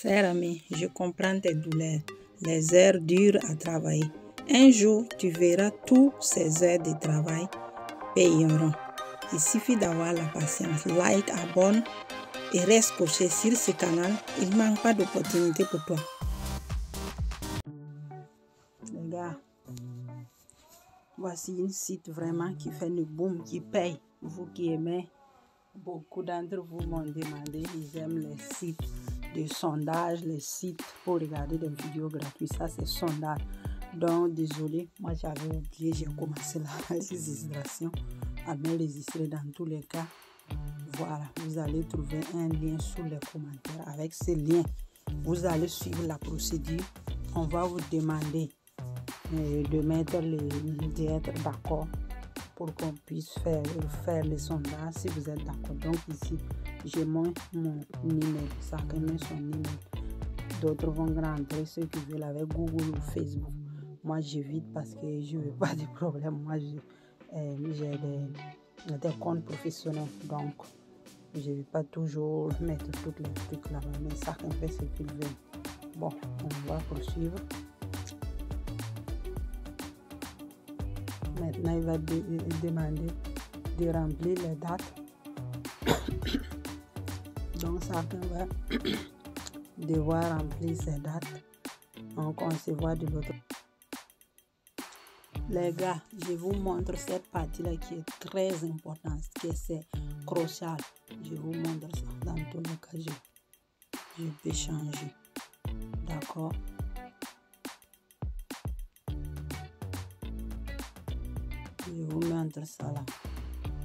Cher ami, je comprends tes douleurs. Les heures dures à travailler. Un jour, tu verras toutes ces heures de travail payeront. Il suffit d'avoir la patience. Like, abonne et reste coché sur ce canal. Il ne manque pas d'opportunité pour toi. Les gars, voici un site vraiment qui fait le boom, qui paye. Vous qui aimez, beaucoup d'entre vous m'ont demandé, ils aiment les sites de sondage, les sites pour regarder des vidéos gratuites. Ça, c'est sondage. Donc, désolé, moi j'avais oublié, j'ai commencé la registration à me registrer dans tous les cas. Voilà, vous allez trouver un lien sous les commentaires. Avec ce lien, vous allez suivre la procédure. On va vous demander d'être d'accord pour qu'on puisse faire le sondage si vous êtes d'accord. Donc ici, j'ai mon email, chacun met son email. D'autres vont rentrer ceux qui veulent avec Google ou Facebook. Moi, j'évite parce que je veux pas de problème. Moi, j'ai des comptes professionnels, donc je ne vais pas toujours mettre tous les trucs là-bas, mais chacun fait ce qu'il veut. Bon, on va poursuivre. Maintenant, il va demander de remplir les dates. Donc, chacun va devoir remplir ses dates. Donc, on se voit de l'autre. Les gars, je vous montre cette partie-là qui est très importante, que c'est crucial. Je vous montre ça. Dans tous les cas, je peux changer. D'accord? Je vous montre ça là.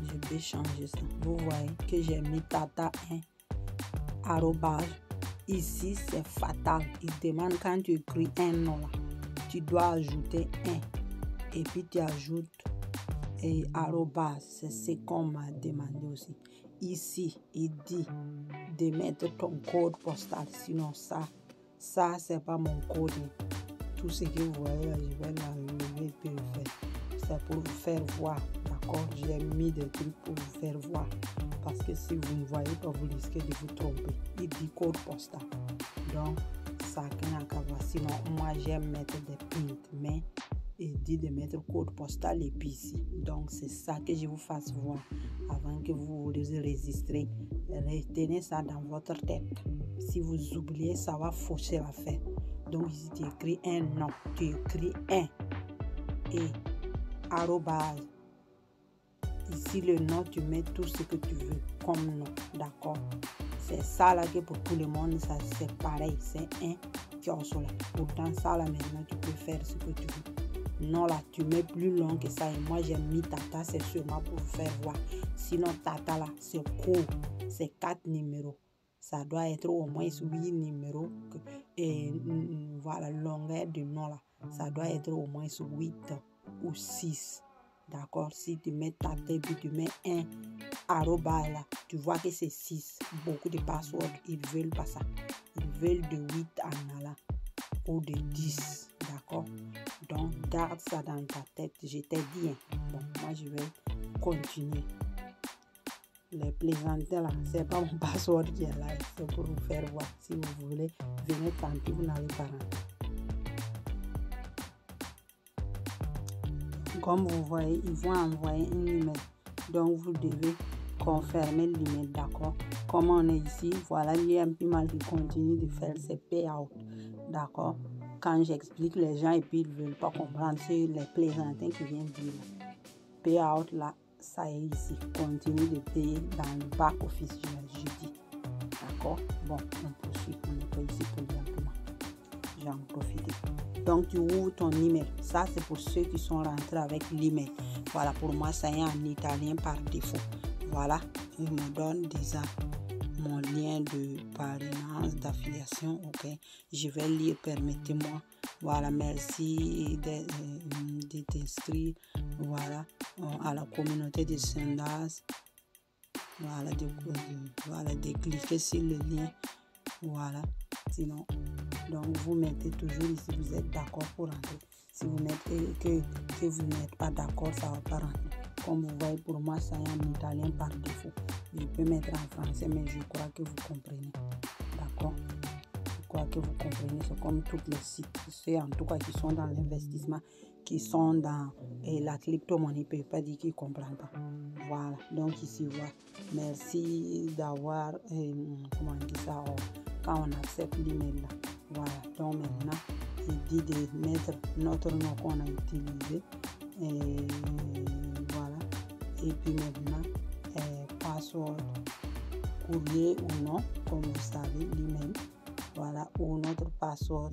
Je peux changer ça. Vous voyez que j'ai mis tata 1 arrobase. Ici, c'est fatal. Il demande quand tu écris un nom là, tu dois ajouter 1. Et puis tu ajoutes arrobase. C'est ce qu'on m'a demandé aussi. Ici, il dit de mettre ton code postal. Sinon, ça c'est pas mon code. Tout ce que vous voyez là, je vais l'enlever et le faire. C'est pour vous faire voir, d'accord? J'ai mis des trucs pour vous faire voir. Parce que si vous ne voyez pas, vous risquez de vous tromper. Il dit code postal. Donc, chacun a qu'à voir. Sinon, moi, j'aime mettre des prints, mais il dit de mettre code postal et puis ici. Donc, c'est ça que je vous fasse voir avant que vous vous enregistrez. Retenez ça dans votre tête. Si vous oubliez, ça va fausser l'affaire. Donc, ici, tu écris un nom. Tu écris 1 et arrobase. Ici, le nom, tu mets tout ce que tu veux comme nom. D'accord? C'est ça là que pour tout le monde, ça c'est pareil. C'est un kiosque là. Pourtant, ça là, maintenant, tu peux faire ce que tu veux. Non, là, tu mets plus long que ça. Et moi, j'ai mis tata, c'est sûrement pour vous faire voir. Sinon, tata là, c'est court. C'est 4 numéros. Ça doit être au moins 8 numéros. Et voilà, longueur du nom là. Ça doit être au moins 8 ou 6. D'accord? Si tu mets ta tête et tu mets un arrobas là, tu vois que c'est 6. Beaucoup de passwords, ils veulent pas ça. Ils veulent de 8 en allant ou de 10. D'accord? Donc, garde ça dans ta tête. Je t'ai dit. Bon, moi, je vais continuer. Les plaisanteries là, c'est pas mon password qui est là. C'est pour vous faire voir. Si vous voulez, venez tenter, vous n'allez pas rentrer. Comme vous voyez, ils vont envoyer un email. Donc, vous devez confirmer l'email, d'accord? Comme on est ici, voilà, il y a un peu mal qui continue de faire ses payouts, d'accord? Quand j'explique les gens et puis ils ne veulent pas comprendre, c'est les plaisantins qui viennent dire. Payout là, ça est ici. Continue de payer dans le back office, je dis. D'accord? Bon, on poursuit. On n'est pas ici pour directement. J'en profite. Donc, tu ouvres ton email. Ça, c'est pour ceux qui sont rentrés avec l'email. Voilà, pour moi, ça est en italien par défaut. Voilà, il me donne déjà mon lien de parrainage, d'affiliation. Ok, je vais lire, permettez-moi. Voilà, merci de t'inscrire. Voilà, à la communauté de sondage. Voilà, de cliquer sur le lien. Voilà, sinon. Donc, vous mettez toujours ici, vous êtes d'accord pour rentrer. Si vous mettez que vous n'êtes pas d'accord, ça ne va pas rentrer. Comme vous voyez, pour moi, ça est en italien par défaut. Je peux mettre en français, mais je crois que vous comprenez. D'accord? que vous comprenez, c'est comme tous les sites, c'est en tout cas qui sont dans l'investissement, qui sont dans la crypto-monnaie, ne peut pas dire qu'ils ne comprennent pas. Voilà, donc ici, voilà. Merci d'avoir, comment on dit ça, quand on accepte l'email là. Voilà, donc maintenant, il dit de mettre notre nom qu'on a utilisé. Et voilà, et puis maintenant, password, courrier ou non, comme vous savez, l'email. Voilà, ou notre password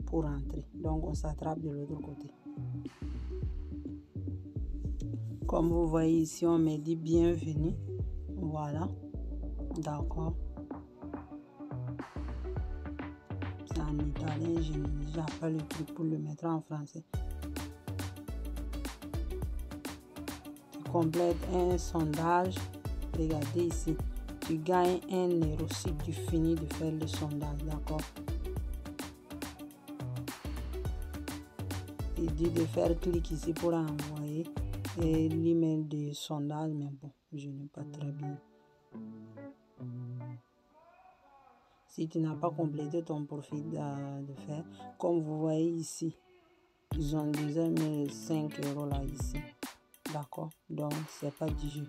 pour entrer. Donc, on s'attrape de l'autre côté. Comme vous voyez ici, on me dit bienvenue. Voilà, d'accord. C'est en italien, je n'ai pas le truc pour le mettre en français. Tu complètes un sondage. Regardez ici. Tu gagnes 1 € si tu finis de faire le sondage, d'accord? Il dit de faire clic ici pour envoyer l'email de sondage, mais bon, je n'ai pas très bien. Si tu n'as pas complété ton profil de faire, comme vous voyez ici, ils ont déjà mis 5 € là ici, d'accord? Donc, c'est pas du jeu.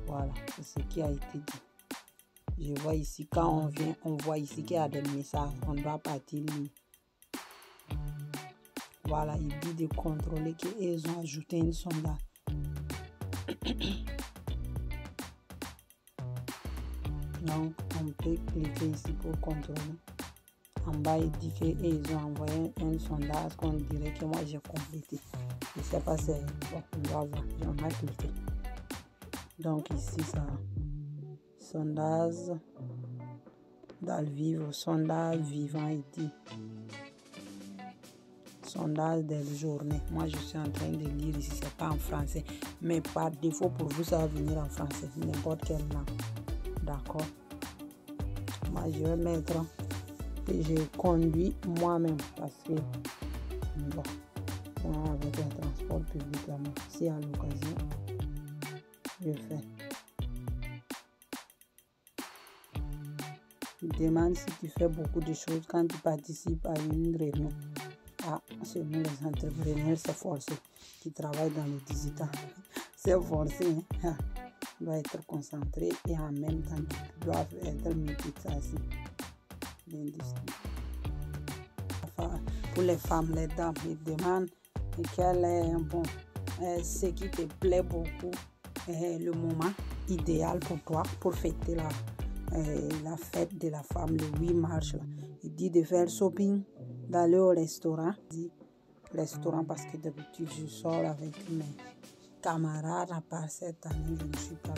Voilà, c'est ce qui a été dit. Je vois ici, quand on vient, on voit ici qu'il y a des messages. On doit partir lire. Voilà, il dit de contrôler qu'ils ont ajouté une sondage. Donc, on peut cliquer ici pour contrôler. En bas, il dit qu'ils ont envoyé un sondage qu'on dirait que moi j'ai complété. Je ne sais pas si bon, on va voir. J'en ai cliqué. Donc, ici, ça. Sondage dans le vivre, sondage vivant, il dit. Sondage des journées. Moi, je suis en train de lire ici, c'est pas en français. Mais par défaut, pour vous, ça va venir en français. N'importe quelle langue. D'accord. Moi, je vais mettre que je conduis moi-même. Parce que, bon, moi, avec le transport public, si à l'occasion, je fais. Il demande si tu fais beaucoup de choses quand tu participes à une réunion. Ah, chez nous, les entrepreneurs, c'est forcé. Qui travaillent dans le digital, c'est forcé. Hein? Tu dois être concentré et en même temps, tu dois être multitâche. L'industrie. Pour les femmes, les dames, ils demandent quel est bon, ce qui te plaît beaucoup, le moment idéal pour toi pour fêter la fête de la femme le 8 mars. Là. Il dit de faire shopping, d'aller au restaurant. Il dit restaurant parce que d'habitude je sors avec mes camarades. À part cette année, je ne suis pas.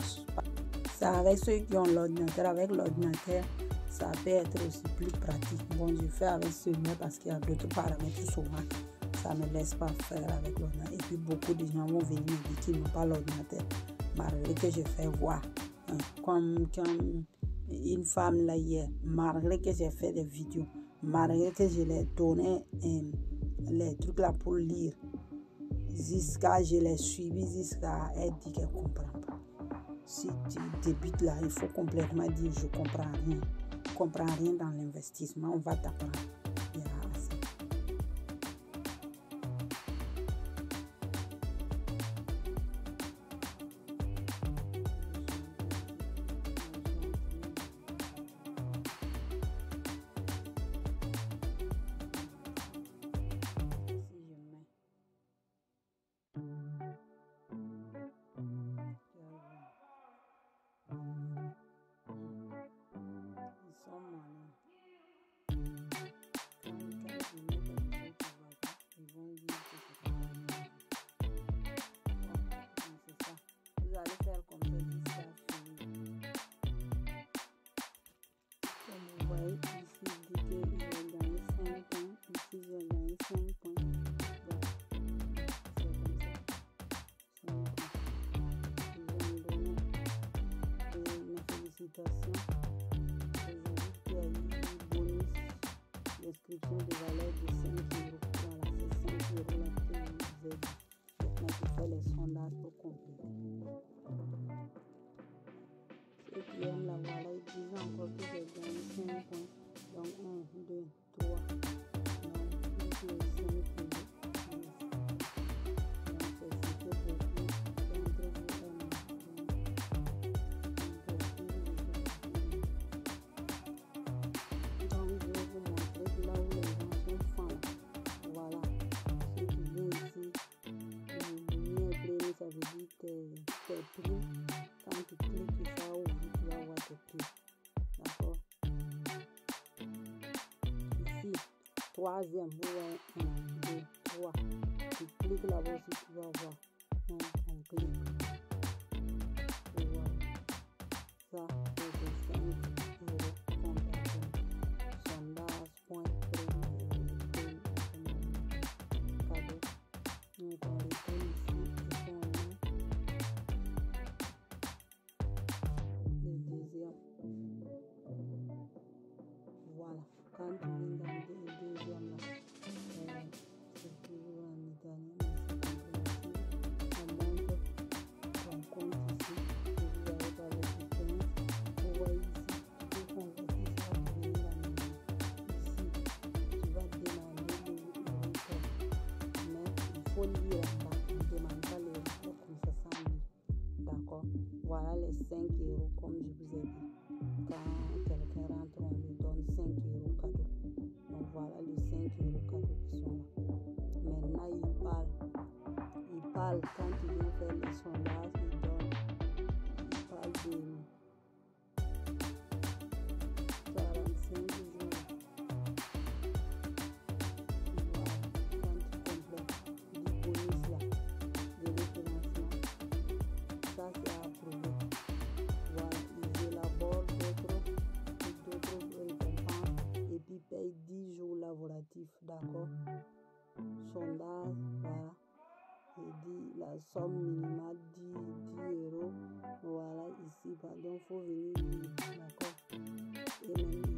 C'est avec ceux qui ont l'ordinateur. Avec l'ordinateur, ça peut être aussi plus pratique. Bon, je fais avec celui-là parce qu'il y a d'autres paramètres souvent. Ça ne me laisse pas faire avec l'ordinateur. Et puis beaucoup de gens vont venir me dire qu'ils n'ont pas l'ordinateur. Malgré que je fais voir. Hein, comme une femme là hier, malgré que j'ai fait des vidéos, malgré que je l'ai donné les trucs là pour lire, jusqu'à je l'ai suivi, jusqu'à elle dit qu'elle ne comprend pas. Si tu débutes là, il faut complètement dire je ne comprends rien. Je ne comprends rien dans l'investissement, on va t'apprendre. Vous allez faire comme ça jusqu'à finir. Comme vous voyez ici, il dit qu'ils ont gagné 5 points. Ici, ils ont gagné 5 points. Donc, c'est comme ça. 5 points. Ils ont donné mes félicitations. Aujourd'hui, tu as eu bonus d'inscription de valeur de 5 €. Voilà, c'est 5 € là que je vous ai dit. Maintenant, tu fais les sondages pour compléter. Ceux qui aiment la voilà, ils disent encore que j'ai gagné 5 points. Donc 1, 2, troisième, vous voyez, 1, 2, 3. Tu cliques là-bas si tu vas voir. On clique. Et voilà. Ça, c'est 5 € compte à compte. Sondage, point, prime, cadeau. Donc, on retourne ici et on met le deuxième. Voilà. Quand tu viens dans le deuxième là, c'est toujours en italien, mais c'est compréhensible. On monte ton compte ici. Vous voyez par le soutien. Vous voyez ici, tu peux convertir ça à devenir la maison. Ici, tu vas demander le report. Mais il faut lire en bas. Ne demande pas le report comme ça sans lire. D'accord? Voilà les 5 € comme je vous ai dit. Quand quelqu'un rentre, on lui donne 5 € cadeau. Donc voilà les 5 € cadeaux qui sont là. Maintenant, il parle quand il vient faire les sondages, il parle de 45 jours. Voilà, quand tu complètes du bonus là, de référencement, ça c'est approuvé. Voilà, ils élaborent d'autres récompenses et puis payent 10 jours laboratifs, d'accord? Sondage, voilà. Et dit la somme minimale 10 €. Voilà, ici, donc il faut venir lire, d'accord? Et même